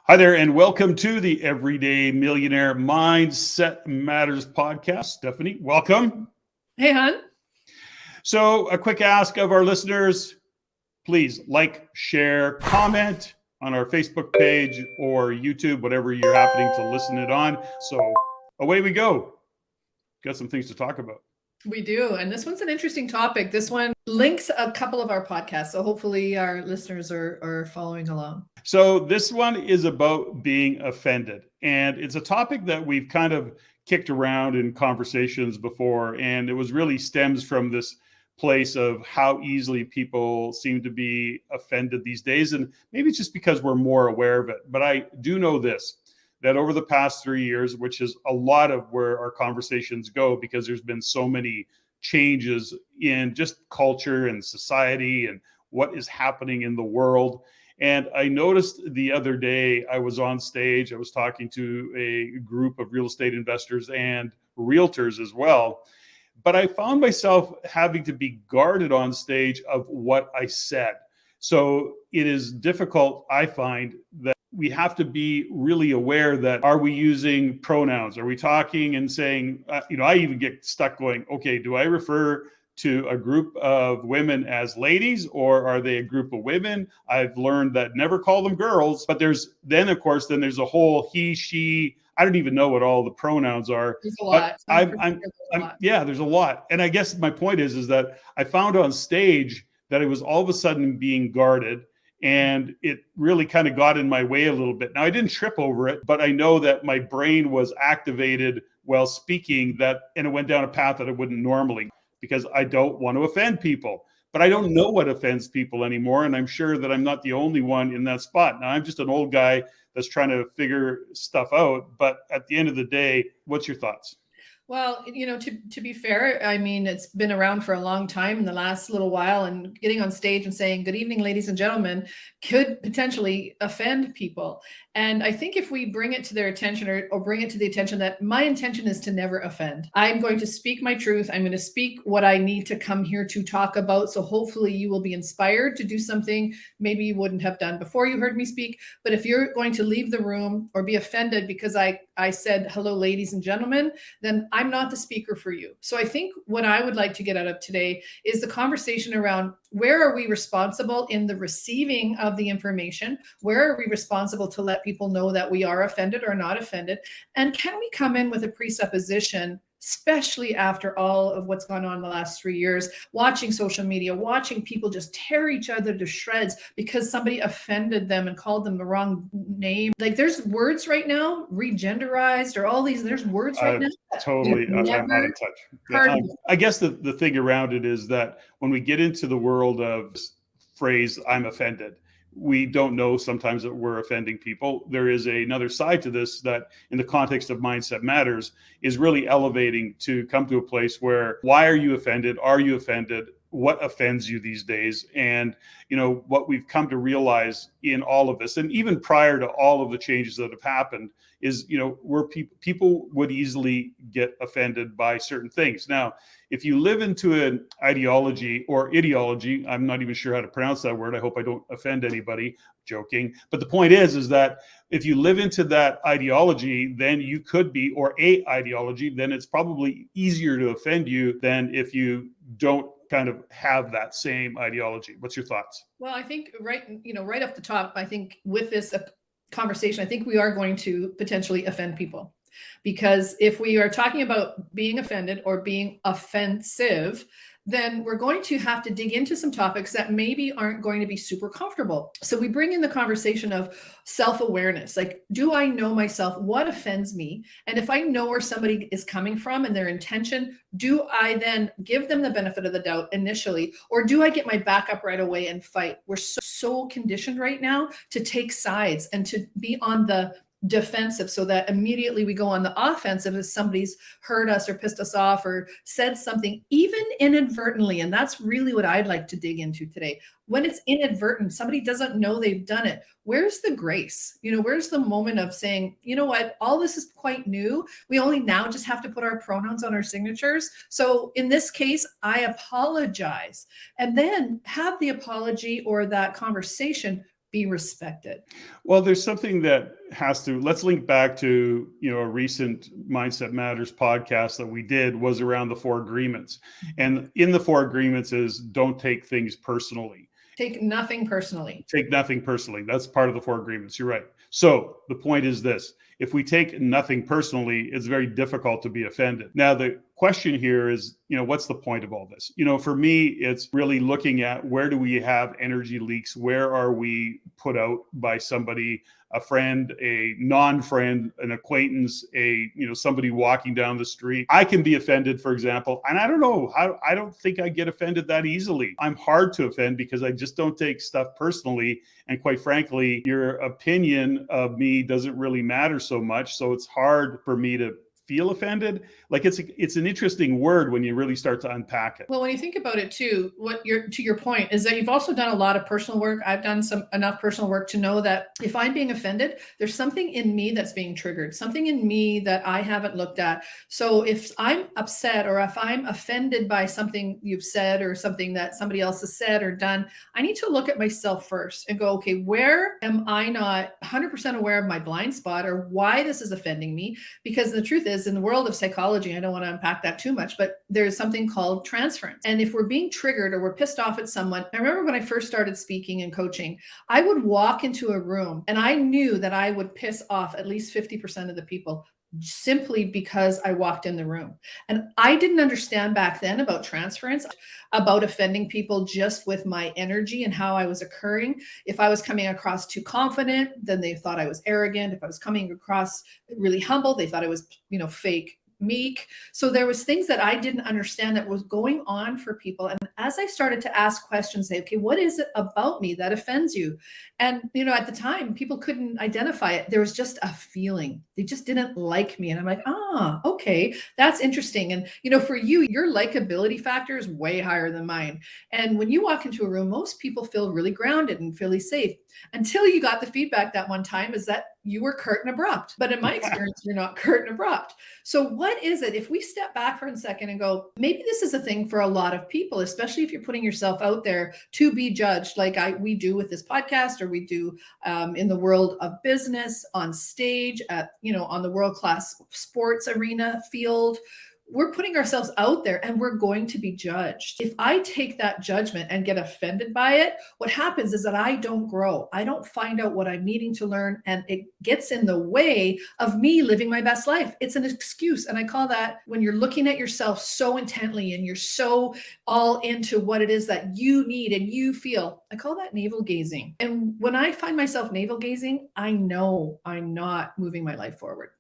Hi there, and welcome to the Everyday Millionaire Mindset Matters podcast. Stephanie, welcome. Hey, hon. So, a quick ask of our listeners, please like, share, comment on our Facebook page or YouTube, whatever you're happening to listen it on. So, away we go. Got some things to talk about. We do. And this one's an interesting topic. This one links a couple of our podcasts. So hopefully our listeners are following along. So this one is about being offended. And it's a topic that we've kind of kicked around in conversations before. And it was really stems from this place of how easily people seem to be offended these days. And maybe it's just because we're more aware of it. But I do know this, that over the past 3 years, which is a lot of where our conversations go, because there's been so many changes in just culture and society and what is happening in the world. And I noticed the other day I was on stage, I was talking to a group of real estate investors and realtors as well. But I found myself having to be guarded on stage of what I said. So it is difficult, I find, that we have to be really aware that, are we using pronouns? Are we talking and saying, I even get stuck going, okay, do I refer to a group of women as ladies, or are they a group of women? I've learned that never call them girls, but there's a whole he, she, I don't even know what all the pronouns are. There's a lot. There's a lot. And I guess my point is that I found on stage that I was all of a sudden being guarded, and it really kind of got in my way a little bit. Now, I didn't trip over it, but I know that my brain was activated while speaking, and it went down a path that I wouldn't normally, because I don't want to offend people. But I don't know what offends people anymore, and I'm sure that I'm not the only one in that spot. Now, I'm just an old guy that's trying to figure stuff out. But at the end of the day, what's your thoughts? Well, to be fair, I mean, it's been around for a long time in the last little while, and getting on stage and saying, "Good evening, ladies and gentlemen," could potentially offend people. And I think if we bring it to their attention or bring it to the attention that my intention is to never offend. I'm going to speak my truth. I'm going to speak what I need to come here to talk about. So hopefully you will be inspired to do something maybe you wouldn't have done before you heard me speak. But if you're going to leave the room or be offended because I said, "Hello, ladies and gentlemen," then I'm not the speaker for you. So I think what I would like to get out of today is the conversation around, where are we responsible in the receiving of the information? Where are we responsible to let people know that we are offended or not offended? And can we come in with a presupposition, especially after all of what's gone on in the last 3 years, watching social media, watching people just tear each other to shreds because somebody offended them and called them the wrong name. Like, there's words right now, regenderized, or all these, there's words right now. Totally, I'm out of touch. I guess the thing around it is that when we get into the world of phrase, "I'm offended," we don't know sometimes that we're offending people. There is another side to this that, in the context of Mindset Matters, is really elevating to come to a place where, why are you offended? Are you offended? What offends you these days? And, what we've come to realize in all of this, and even prior to all of the changes that have happened, is, where people would easily get offended by certain things. Now, if you live into an ideology or ideology, I'm not even sure how to pronounce that word. I hope I don't offend anybody. Joking. But the point is that if you live into that ideology, then you could be, or a ideology, then it's probably easier to offend you than if you don't kind of have that same ideology. What's your thoughts? Well, I think right off the top, I think with this conversation, I think we are going to potentially offend people. Because if we are talking about being offended or being offensive, then we're going to have to dig into some topics that maybe aren't going to be super comfortable. So we bring in the conversation of self-awareness. Like, do I know myself? What offends me? And if I know where somebody is coming from and their intention, do I then give them the benefit of the doubt initially? Or do I get my back up right away and fight? We're so conditioned right now to take sides and to be on the defensive, so that immediately we go on the offensive if somebody's hurt us or pissed us off or said something, even inadvertently. And that's really what I'd like to dig into today. When it's inadvertent, somebody doesn't know they've done it. Where's the grace? Where's the moment of saying, you know what, all this is quite new. We only now just have to put our pronouns on our signatures. So in this case, I apologize. And then have the apology or that conversation be respected. Well, there's something that has to, let's link back to, a recent Mindset Matters podcast that we did was around the 4 agreements. And in the 4 agreements is don't take things personally. Take nothing personally. Take nothing personally. That's part of the 4 agreements. You're right. So the point is this: if we take nothing personally, it's very difficult to be offended. Now, the question here is, what's the point of all this? For me, it's really looking at where do we have energy leaks? Where are we put out by somebody, a friend, a non-friend, an acquaintance, somebody walking down the street? I can be offended, for example, and I don't know, I don't think I get offended that easily. I'm hard to offend because I just don't take stuff personally. And quite frankly, your opinion of me doesn't really matter so much. So it's hard for me to feel offended. Like it's an interesting word when you really start to unpack it. Well, when you think about it too, to your point is that you've also done a lot of personal work. I've done enough personal work to know that if I'm being offended, there's something in me that's being triggered, something in me that I haven't looked at. So if I'm upset or if I'm offended by something you've said or something that somebody else has said or done, I need to look at myself first and go, okay, where am I not 100% aware of my blind spot or why this is offending me? Because the truth is, in the world of psychology, I don't want to unpack that too much, but there's something called transference. And if we're being triggered or we're pissed off at someone, I remember when I first started speaking and coaching, I would walk into a room and I knew that I would piss off at least 50% of the people simply because I walked in the room. And I didn't understand back then about transference, about offending people just with my energy and how I was occurring. If I was coming across too confident, then they thought I was arrogant. If I was coming across really humble, they thought I was, fake, meek. So there was things that I didn't understand that was going on for people. And as I started to ask questions, say, okay, what is it about me that offends you? And, at the time, people couldn't identify it. There was just a feeling. They just didn't like me. And I'm like, okay, that's interesting. And, for you, your likability factor is way higher than mine. And when you walk into a room, most people feel really grounded and really safe until you got the feedback that one time is that you were curt and abrupt. But in my experience, you're not curt and abrupt. So what is it? If we step back for a second and go, maybe this is a thing for a lot of people, especially if you're putting yourself out there to be judged, like we do with this podcast, or we do in the world of business, on stage, on the world-class sports arena field. We're putting ourselves out there and we're going to be judged. If I take that judgment and get offended by it, what happens is that I don't grow. I don't find out what I'm needing to learn, and it gets in the way of me living my best life. It's an excuse. And I call that when you're looking at yourself so intently and you're so all into what it is that you need and you feel, I call that navel gazing. And when I find myself navel gazing, I know I'm not moving my life forward.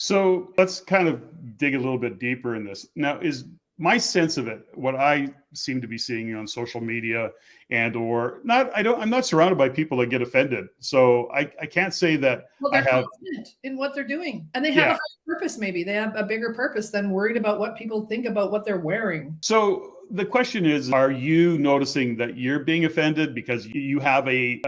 So let's kind of dig a little bit deeper in this. Now, is my sense of it, what I seem to be seeing on social media I'm not surrounded by people that get offended. So I can't say that they're confident in what they're doing. And they have a higher purpose, maybe. They have a bigger purpose than worried about what people think about what they're wearing. So the question is, are you noticing that you're being offended because you have a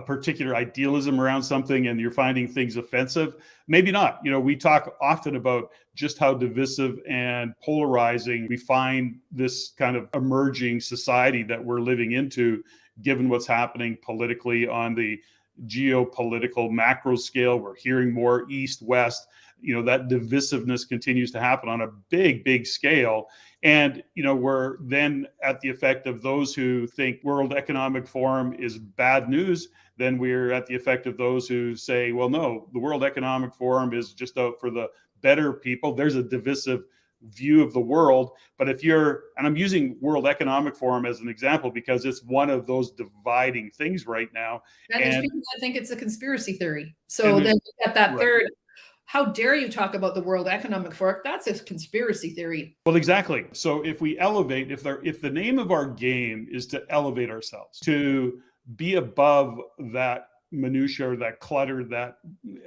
particular idealism around something and you're finding things offensive? Maybe not. We talk often about just how divisive and polarizing we find this kind of emerging society that we're living into, given what's happening politically on the geopolitical macro scale. We're hearing more east, west. That divisiveness continues to happen on a big, big scale. And, we're then at the effect of those who think World Economic Forum is bad news. Then we're at the effect of those who say, well, no, the World Economic Forum is just out for the better people. There's a divisive view of the world. But and I'm using World Economic Forum as an example because it's one of those dividing things right now. And there's people that think it's a conspiracy theory. So then you get that third. How dare you talk about the World Economic Forum? That's a conspiracy theory. Well, exactly. So if we elevate, if the name of our game is to elevate ourselves, to be above that minutia or that clutter, that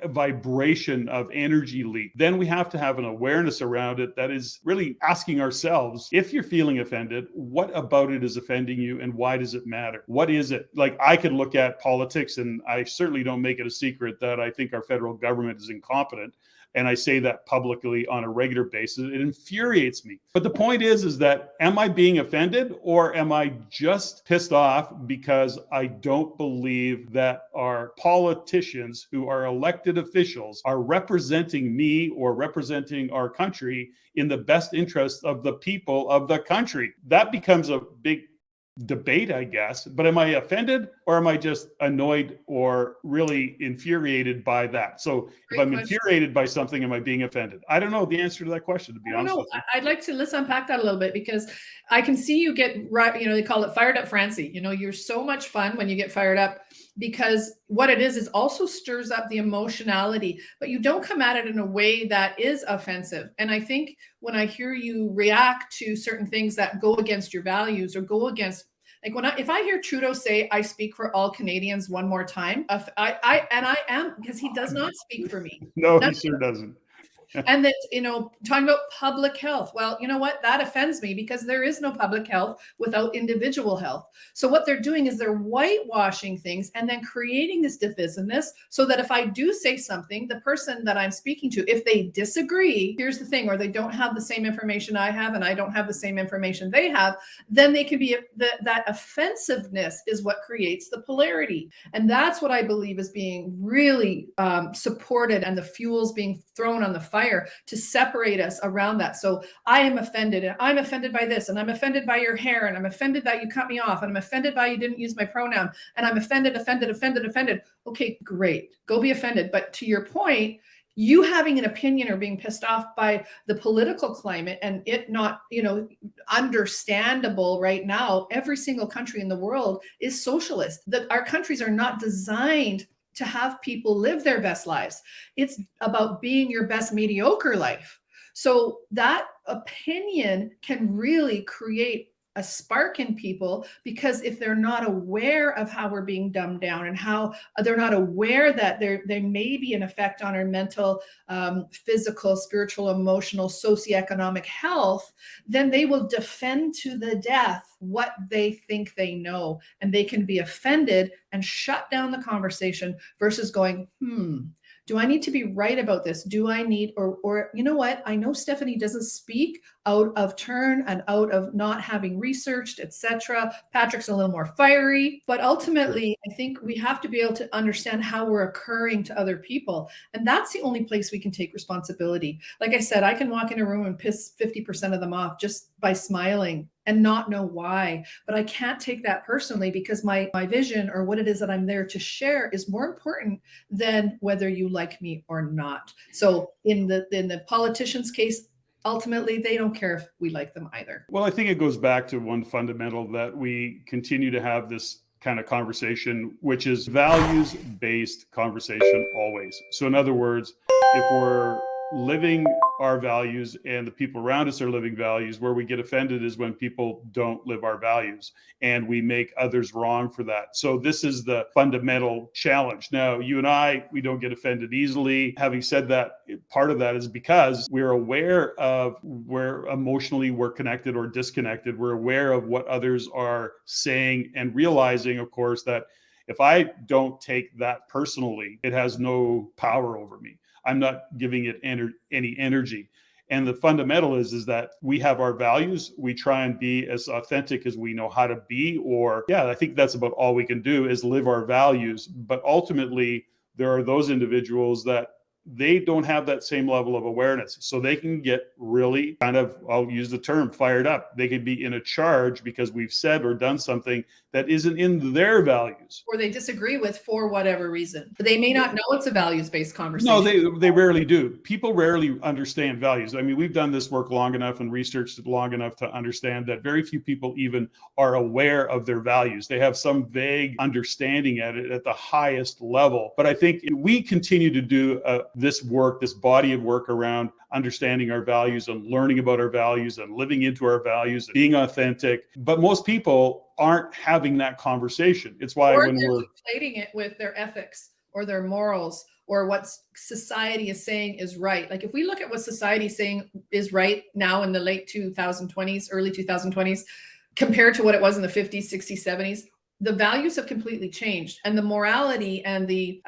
vibration of energy leak. Then we have to have an awareness around it that is really asking ourselves, if you're feeling offended, what about it is offending you and why does it matter? What is it? Like, I could look at politics, and I certainly don't make it a secret that I think our federal government is incompetent. And I say that publicly on a regular basis. It infuriates me. But the point is that am I being offended, or am I just pissed off because I don't believe that our politicians who are elected officials are representing me or representing our country in the best interest of the people of the country? That becomes a big debate, I guess. But am I offended, or am I just annoyed or really infuriated by that? So if I'm infuriated by something, am I being offended? I don't know the answer to that question, to be honest with you. I'd like to let's unpack that a little bit, because I can see you get right. They call it fired up Francie. You're so much fun when you get fired up, because what it is also stirs up the emotionality, but you don't come at it in a way that is offensive. And I think when I hear you react to certain things that go against your values or go against, like if I hear Trudeau say, "I speak for all Canadians" one more time, I am, because he does not speak for me. No, he sure doesn't. And that, talking about public health. Well, you know what? That offends me, because there is no public health without individual health. So what they're doing is they're whitewashing things and then creating this divisiveness, so that if I do say something, the person that I'm speaking to, if they disagree, here's the thing, or they don't have the same information I have and I don't have the same information they have, then they can be, that offensiveness is what creates the polarity. And that's what I believe is being really supported, and the fuels being thrown on the fire to separate us around that. So I am offended, and I'm offended by this, and I'm offended by your hair, and I'm offended that you cut me off, and I'm offended by you didn't use my pronoun, and I'm offended. Okay, great. Go be offended. But to your point, you having an opinion or being pissed off by the political climate and it not, understandable right now, every single country in the world is socialist. Our countries are not designed to have people live their best lives. It's about being your best mediocre life. So that opinion can really create a spark in people, because if they're not aware of how we're being dumbed down, and how they're not aware that there may be an effect on our mental, physical, spiritual, emotional, socioeconomic health, then they will defend to the death what they think they know, and they can be offended and shut down the conversation, versus going, do I need to be right about this? Do I need, or you know what? I know Stephanie doesn't speak out of turn and out of not having researched, etc. Patrick's a little more fiery, but ultimately, I think we have to be able to understand how we're occurring to other people. And that's the only place we can take responsibility. Like I said, I can walk in a room and piss 50% of them off just by smiling and not know why. But I can't take that personally, because my vision, or what it is that I'm there to share, is more important than whether you like me or not. So in the politician's case, ultimately, they don't care if we like them either. Well, I think it goes back to one fundamental that we continue to have this kind of conversation, which is values-based conversation always. So in other words, if we're living our values and the people around us are living values, where we get offended is when people don't live our values, and we make others wrong for that. So this is the fundamental challenge. Now, you and I, we don't get offended easily. Having said that, part of that is because we're aware of where emotionally we're connected or disconnected. We're aware of what others are saying, and realizing, of course, that if I don't take that personally, it has no power over me. I'm not giving it any energy. And the fundamental is that we have our values. We try and be as authentic as we know how to be, or I think that's about all we can do, is live our values. But ultimately, there are those individuals that they don't have that same level of awareness. So they can get really kind of, I'll use the term, fired up. They could be in a charge because we've said or done something that isn't in their values. Or they disagree with for whatever reason. They may not know it's a values-based conversation. No, they rarely do. People rarely understand values. I mean, we've done this work long enough and researched it long enough to understand that very few people even are aware of their values. They have some vague understanding at it at the highest level. But I think we continue to do this work, this body of work around understanding our values and learning about our values and living into our values and being authentic. But most people aren't having that conversation. It's why or when they're we're conflating it with their ethics or their morals or what society is saying is right. Like if we look at what society is saying is right now in the late 2020s, early 2020s, compared to what it was in the 50s, 60s, 70s, the values have completely changed, and the morality and the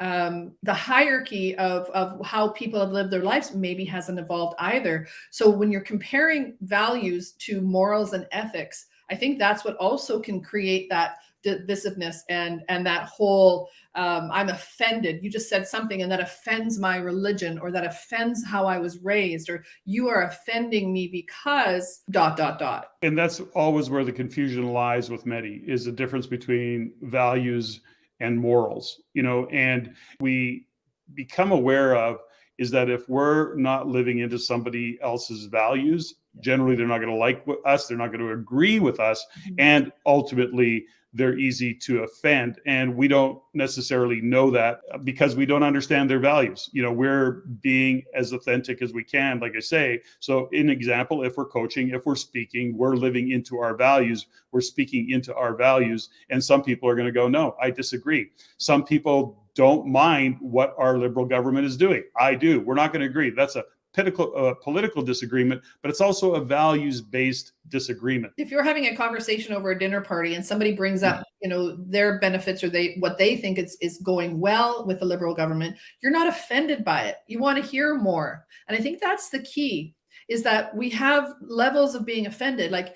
hierarchy of how people have lived their lives maybe hasn't evolved either. So when you're comparing values to morals and ethics, I think that's what also can create that divisiveness and that whole I'm offended. You just said something and that offends my religion, or that offends how I was raised, or you are offending me because ... And that's always where the confusion lies with many, is the difference between values and morals, and we become aware of is that if we're not living into somebody else's values, generally they're not going to like us, they're not going to agree with us, and ultimately they're easy to offend. And we don't necessarily know that because we don't understand their values. We're being as authentic as we can, like I say. So in example, if we're coaching, if we're speaking, we're living into our values, we're speaking into our values. And some people are going to go, no, I disagree. Some people don't mind what our liberal government is doing. I do. We're not going to agree. That's a political disagreement, but it's also a values-based disagreement. If you're having a conversation over a dinner party and somebody brings up, their benefits, or what they think is going well with the liberal government, you're not offended by it. You want to hear more. And I think that's the key, is that we have levels of being offended. Like,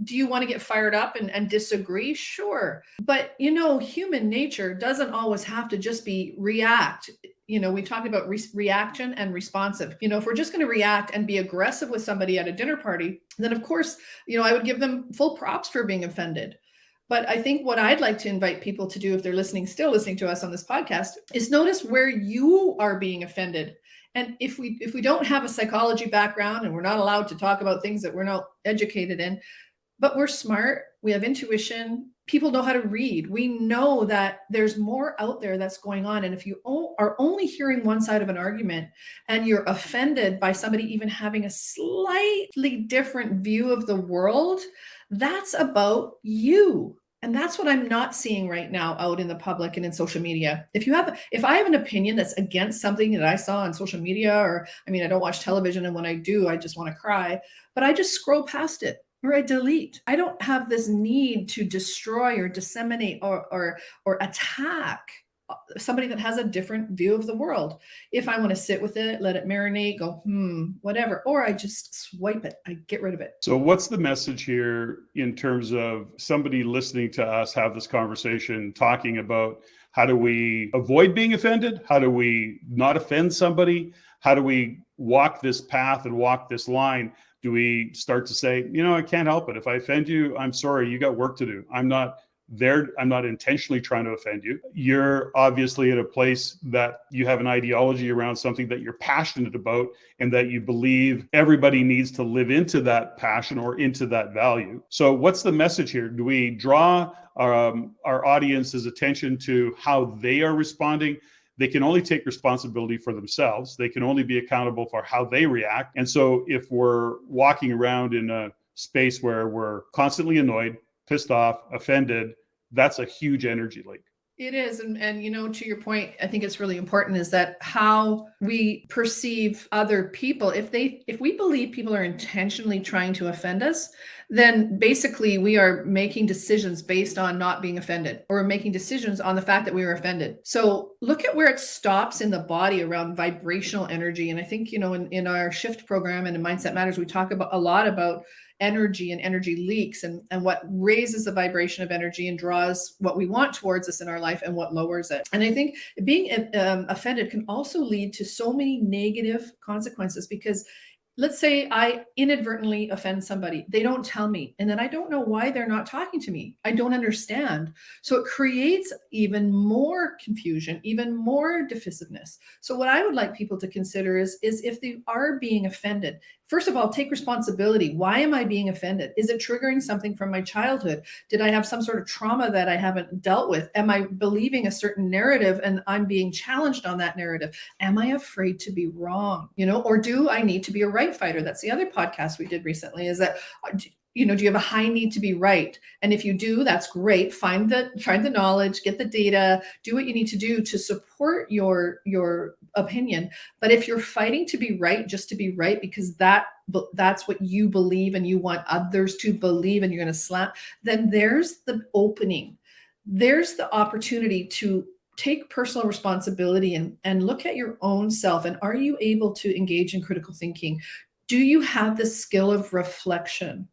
do you want to get fired up and disagree? Sure. But, human nature doesn't always have to just be react. We talked about reaction and responsive. If we're just going to react and be aggressive with somebody at a dinner party, then of course, I would give them full props for being offended. But I think what I'd like to invite people to do, if they're still listening to us on this podcast, is notice where you are being offended. And if we don't have a psychology background, and we're not allowed to talk about things that we're not educated in, but we're smart, we have intuition, people know how to read. We know that there's more out there that's going on. And if you are only hearing one side of an argument and you're offended by somebody even having a slightly different view of the world, that's about you. And that's what I'm not seeing right now out in the public and in social media. If I have an opinion that's against something that I saw on social media, or, I don't watch television, and when I do, I just want to cry, but I just scroll past it, or I delete. I don't have this need to destroy or disseminate or attack somebody that has a different view of the world. If I want to sit with it, let it marinate, go, whatever, or I just swipe it, I get rid of it. So what's the message here in terms of somebody listening to us have this conversation, talking about how do we avoid being offended? How do we not offend somebody? How do we walk this path and walk this line? Do we start to say, I can't help it. If I offend you, I'm sorry, you got work to do. I'm not intentionally trying to offend you. You're obviously at a place that you have an ideology around something that you're passionate about, and that you believe everybody needs to live into that passion or into that value. So what's the message here? Do we draw our audience's attention to how they are responding? They can only take responsibility for themselves. They can only be accountable for how they react. And so if we're walking around in a space where we're constantly annoyed, pissed off, offended, that's a huge energy leak. It is. And to your point, I think it's really important is that how we perceive other people. If we believe people are intentionally trying to offend us, then basically we are making decisions based on not being offended, or making decisions on the fact that we were offended. So look at where it stops in the body around vibrational energy. And I think, in our shift program and in Mindset Matters, we talk a lot about energy and energy leaks, and what raises the vibration of energy and draws what we want towards us in our life, and what lowers it. And I think being offended can also lead to so many negative consequences, because let's say I inadvertently offend somebody. They don't tell me. And then I don't know why they're not talking to me. I don't understand. So it creates even more confusion, even more divisiveness. So what I would like people to consider is if they are being offended, first of all, take responsibility. Why am I being offended? Is it triggering something from my childhood? Did I have some sort of trauma that I haven't dealt with? Am I believing a certain narrative and I'm being challenged on that narrative? Am I afraid to be wrong? Or do I need to be a right fighter? That's the other podcast we did recently, is that do you have a high need to be right? And if you do, that's great. Find the knowledge, get the data, do what you need to do to support your opinion. But if you're fighting to be right just to be right because that's what you believe and you want others to believe and you're going to slap, then there's the opening. There's the opportunity to take personal responsibility and look at your own self. And are you able to engage in critical thinking? Do you have the skill of reflection?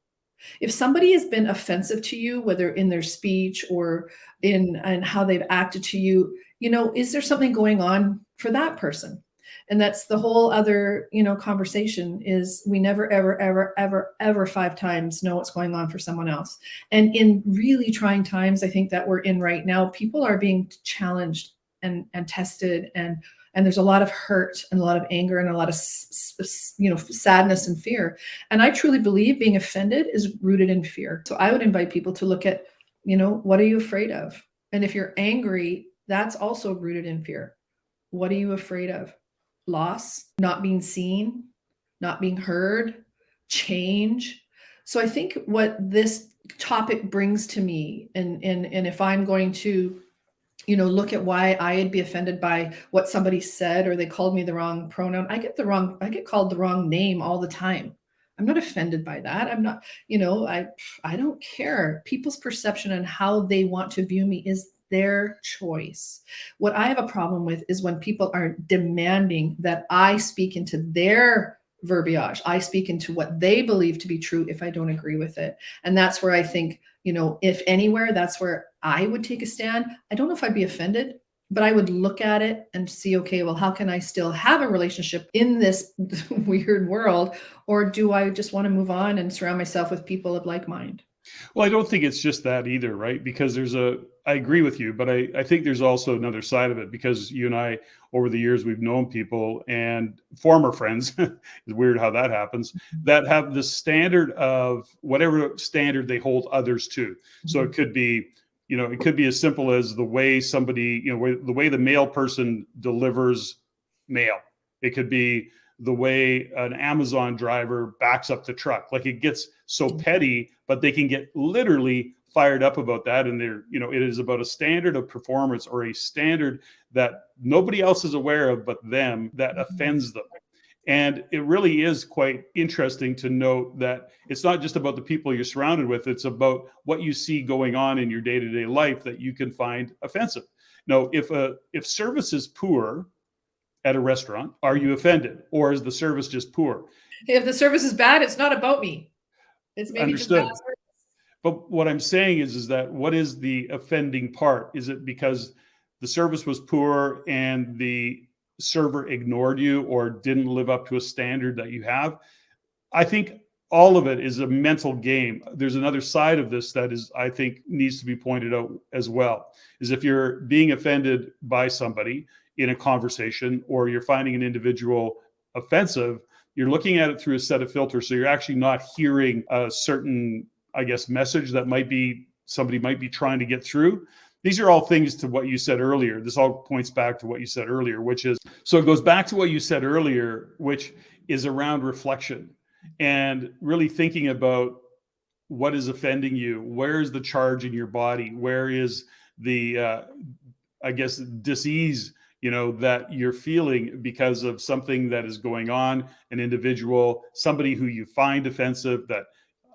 If somebody has been offensive to you, whether in their speech or in how they've acted to you, is there something going on for that person? And that's the whole other, conversation is we never, ever, ever, ever, ever 5 times know what's going on for someone else. And in really trying times, I think that we're in right now, people are being challenged and tested, and there's a lot of hurt and a lot of anger and a lot of sadness and fear. And I truly believe being offended is rooted in fear. So I would invite people to look at, what are you afraid of? And if you're angry, that's also rooted in fear. What are you afraid of? Loss, not being seen, not being heard, change. So I think what this topic brings to me, and if I'm going to look at why I'd be offended by what somebody said, or they called me the wrong pronoun. I get called the wrong name all the time. I'm not offended by that. I'm not, I don't care. People's perception and how they want to view me is their choice. What I have a problem with is when people are demanding that I speak into their verbiage. I speak into what they believe to be true if I don't agree with it. And that's where I think, if anywhere, that's where I would take a stand. I don't know if I'd be offended, but I would look at it and see, okay, well, how can I still have a relationship in this weird world? Or do I just want to move on and surround myself with people of like mind? Well, I don't think it's just that either, right? Because I agree with you, but I think there's also another side of it, because you and I, over the years, we've known people and former friends, it's weird how that happens, that have the standard of whatever standard they hold others to. So it could be, it could be as simple as the way somebody, the way the mail person delivers mail. It could be the way an Amazon driver backs up the truck. Like, it gets so petty, but they can get literally fired up about that. And it is about a standard of performance, or a standard that nobody else is aware of but them, that offends them. And it really is quite interesting to note that it's not just about the people you're surrounded with, it's about what you see going on in your day-to-day life that you can find offensive. Now, if service is poor at a restaurant, are you offended, or is the service just poor? If the service is bad, it's not about me. It's maybe Understood. just bad service. But what I'm saying is that what is the offending part? Is it because the service was poor and the server ignored you or didn't live up to a standard that you have? I think all of it is a mental game. There's another side of this that is, I think, needs to be pointed out as well, is if you're being offended by somebody in a conversation, or you're finding an individual offensive, you're looking at it through a set of filters. So you're actually not hearing a certain, I guess, message that somebody might be trying to get through. These are all things to what you said earlier. This all points back to what you said earlier, so it goes back to what you said earlier, which is around reflection and really thinking about what is offending you. Where is the charge in your body? Where is the, I guess, dis-ease, that you're feeling because of something that is going on, an individual, somebody who you find offensive, that,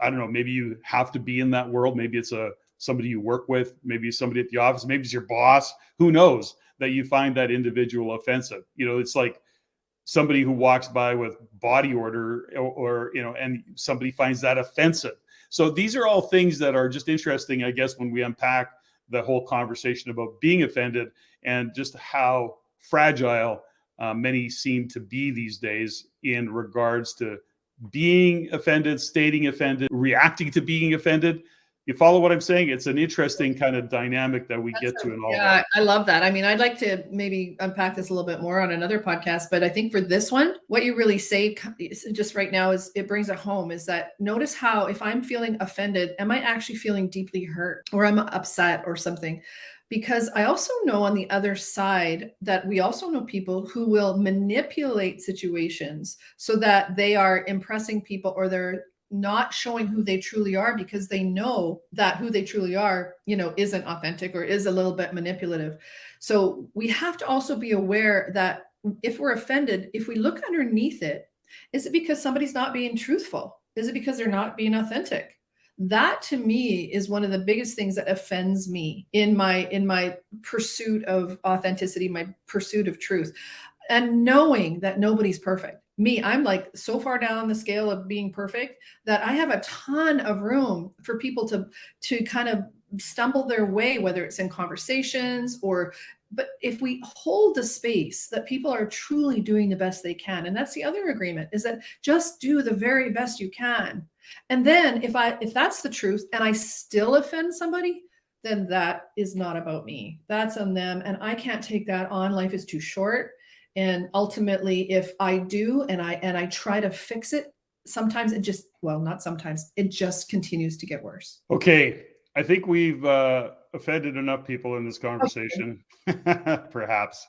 I don't know, maybe you have to be in that world. Maybe it's somebody you work with, maybe somebody at the office, maybe it's your boss, who knows, that you find that individual offensive. It's like somebody who walks by with body odor, or and somebody finds that offensive. So these are all things that are just interesting, I guess, when we unpack the whole conversation about being offended, and just how fragile many seem to be these days in regards to being offended, stating offended, reacting to being offended. You follow what I'm saying? It's an interesting kind of dynamic that we get to in all that. I love that. I mean, I'd like to maybe unpack this a little bit more on another podcast, but I think for this one, what you really say just right now is, it brings it home, is that notice how, if I'm feeling offended, am I actually feeling deeply hurt, or I'm upset or something? Because I also know on the other side that we also know people who will manipulate situations so that they are impressing people, or they're not showing who they truly are because they know that who they truly are, isn't authentic or is a little bit manipulative. So we have to also be aware that if we're offended, if we look underneath it, is it because somebody's not being truthful? Is it because they're not being authentic? That to me is one of the biggest things that offends me in my pursuit of authenticity, my pursuit of truth, and knowing that nobody's perfect. I'm like so far down the scale of being perfect that I have a ton of room for people to kind of stumble their way, whether it's in conversations but if we hold the space that people are truly doing the best they can, and that's the other agreement, is that just do the very best you can. And then if that's the truth and I still offend somebody, then that is not about me. That's on them. And I can't take that on. Life is too short. And ultimately, if I do and I try to fix it, sometimes not sometimes, it just continues to get worse. Okay. I think we've offended enough people in this conversation, perhaps.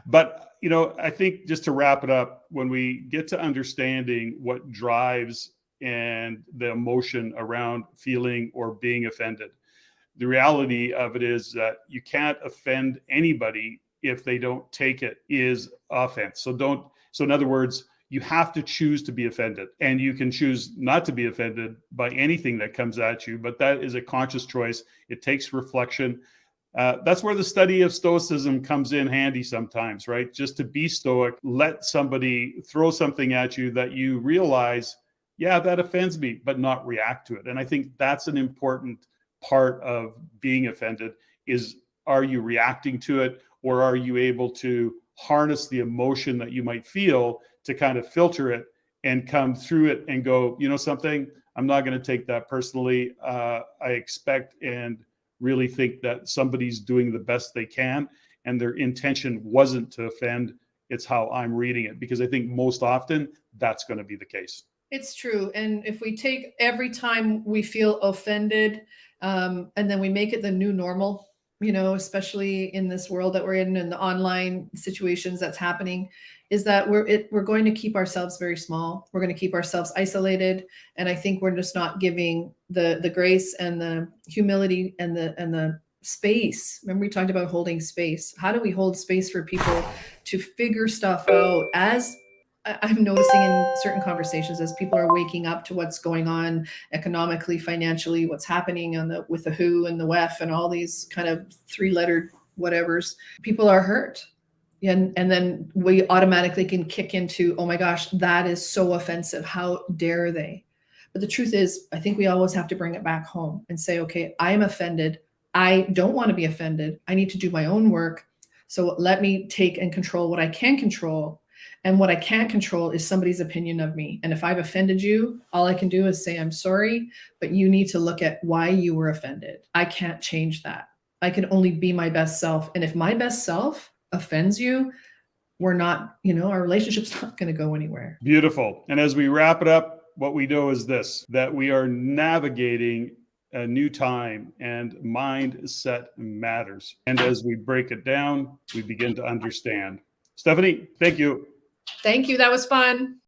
But, I think just to wrap it up, when we get to understanding what drives and the emotion around feeling or being offended, the reality of it is that you can't offend anybody if they don't take it is offense. So in other words, you have to choose to be offended, and you can choose not to be offended by anything that comes at you, but that is a conscious choice. It takes reflection. That's where the study of Stoicism comes in handy sometimes, right? Just to be stoic, let somebody throw something at you that you realize, yeah, that offends me, but not react to it. And I think that's an important part of being offended is, are you reacting to it, or are you able to harness the emotion that you might feel to kind of filter it and come through it and go, something, I'm not going to take that personally. I expect and really think that somebody's doing the best they can, and their intention wasn't to offend. It's how I'm reading it, because I think most often that's going to be the case. It's true. And if we take every time we feel offended, and then we make it the new normal, especially in this world that we're in and the online situations that's happening, is that we're going to keep ourselves very small. We're going to keep ourselves isolated. And I think we're just not giving the grace and the humility and the space. Remember, we talked about holding space. How do we hold space for people to figure stuff out? As I'm noticing in certain conversations, as people are waking up to what's going on economically, financially, what's happening with the WHO and the WEF and all these kind of 3-lettered whatevers, people are hurt. And then we automatically can kick into, oh my gosh, that is so offensive. How dare they? But the truth is, I think we always have to bring it back home and say, okay, I am offended. I don't want to be offended. I need to do my own work. So let me take and control what I can control. And what I can't control is somebody's opinion of me. And if I've offended you, all I can do is say, I'm sorry, but you need to look at why you were offended. I can't change that. I can only be my best self. And if my best self offends you, we're not, our relationship's not going to go anywhere. Beautiful. And as we wrap it up, what we know is this, that we are navigating a new time, and mindset matters. And as we break it down, we begin to understand. Stephanie, thank you. Thank you. That was fun.